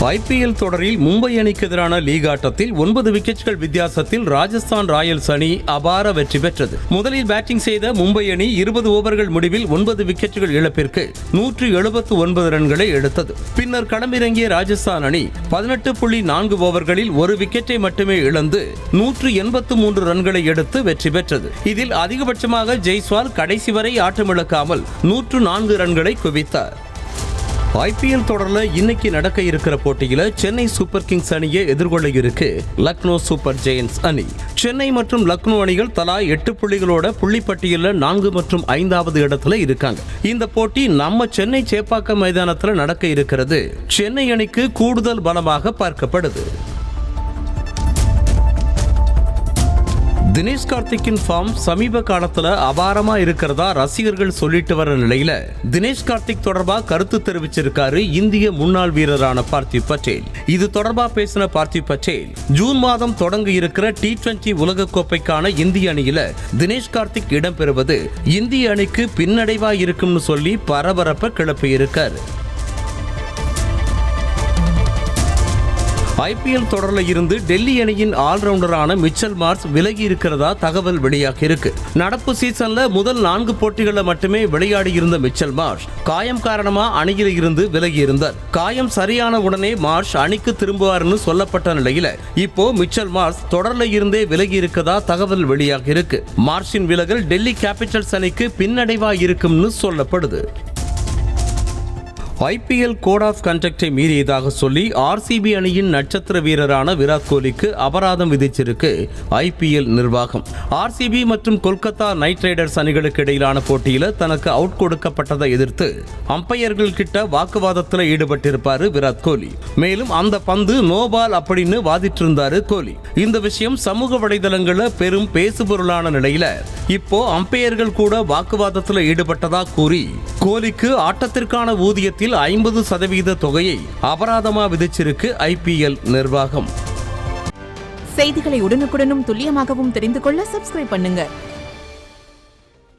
IPL தொடரில் மும்பை அணிக்கு எதிரான லீக் ஆட்டத்தில் 9 விக்கெட்டுகள் வித்தியாசத்தில் ராஜஸ்தான் ராயல்ஸ் அணி அபார வெற்றி பெற்றது. முதலில் பேட்டிங் செய்த மும்பை அணி 20 ஓவர்கள் முடிவில் 9 விக்கெட்டுகள் இழப்பிற்கு 179 ரன்களை எடுத்தது. பின்னர் களமிறங்கிய ராஜஸ்தான் அணி 18.4 ஓவர்களில் ஒரு விக்கெட்டை மட்டுமே இழந்து 183 ரன்களை எடுத்து வெற்றி பெற்றது. இதில் அதிகபட்சமாக ஜெய்ஸ்வால் கடைசி வரை ஆட்டமிழக்காமல் 104 ரன்களை குவித்தார். IPL தொடர்ல இன்னைக்கு நடக்க இருக்கிற போட்டியில சென்னை சூப்பர் கிங்ஸ் அணியை எதிர்கொள்ள இருக்கு லக்னோ சூப்பர் ஜெயண்ட்ஸ் அணி. சென்னை மற்றும் லக்னோ அணிகள் தலா 8 புள்ளிகளோட புள்ளிப்பட்டியல 4 மற்றும் 5வது இடத்துல இருக்காங்க. இந்த போட்டி நம்ம சென்னை சேப்பாக்கம் மைதானத்துல நடக்க இருக்கிறது சென்னை அணிக்கு கூடுதல் பலமாக பார்க்கப்படுது. தினேஷ் கார்த்திக்கின் ஃபார்ம் சமீப காலத்துல அபாரமா இருக்கிறதா ரசிகர்கள் சொல்லிட்டு வர நிலையில தினேஷ் கார்த்திக் தொடர்பா கருத்து தெரிவிச்சிருக்காரு இந்திய முன்னாள் வீரரான பார்த்திவ் பட்டேல். இது தொடர்பா பேசின பார்த்திவ் பட்டேல் ஜூன் மாதம் தொடங்க இருக்கிற T20 உலகக்கோப்பைக்கான இந்திய அணியில தினேஷ் கார்த்திக் இடம்பெறுவது இந்திய அணிக்கு பின்னடைவா இருக்கும்னு சொல்லி பரபரப்பை கிளப்பி இருக்காரு. IPL தொடர்ல இருந்து டெல்லி அணியின் ஆல்ரவுண்டரான மிச்சல் மார்ஷ் விலகி இருக்கிறதா தகவல் வெளியாகி இருக்கு. நடப்பு சீசன்ல முதல் 4 போட்டிகளை மட்டுமே விளையாடி இருந்த மிச்சல் மார்ஷ் காயம் காரணமா அணியில் இருந்து விலகி இருந்தார். காயம் சரியான உடனே மார்ஷ் அணிக்கு திரும்புவார்னு சொல்லப்பட்ட நிலையில இப்போ மிச்சல் மார்ஷ் தொடர்ல இருந்தே விலகி இருக்கதா தகவல் வெளியாகி இருக்கு. மார்ஷின் விலகல் டெல்லி கேபிட்டல்ஸ் அணிக்கு பின்னடைவா இருக்கும்னு சொல்லப்படுது. IPL கோட் ஆஃப் கண்டக்டை மீறியதாக சொல்லி RCB அணியின் நட்சத்திர வீரரான விராட் கோலிக்கு அபராதம் விதிச்சிருக்கு IPL நிர்வாகம். RCB மற்றும் கொல்கத்தா நைட் ரைடர்ஸ் அணிகளுக்கு இடையிலான போட்டியில தனக்கு அவுட் கொடுக்கப்பட்டதை எதிர்த்து அம்பையர்கள் கிட்ட வாக்குவாதத்தில் ஈடுபட்டிருப்பாரு விராட் கோலி. மேலும் அந்த பந்து நோ பால் அப்படின்னு வாதிட்டு இருந்தாரு கோலி. இந்த விஷயம் சமூக வலைதளங்கள்ல பெரும் பேசுபொருளான நிலையில இப்போ அம்பையர்கள் கூட வாக்குவாதத்தில் ஈடுபட்டதா கூறி கோலிக்கு ஆட்டத்திற்கான ஊதியத்தில் 50% தொகையை அபராதமா விதிச்சிருக்கு IPL நிர்வாகம். செய்திகளை உடனுக்குடனும் துல்லியமாகவும் தெரிந்து கொள்ள சப்ஸ்கிரைப் பண்ணுங்க.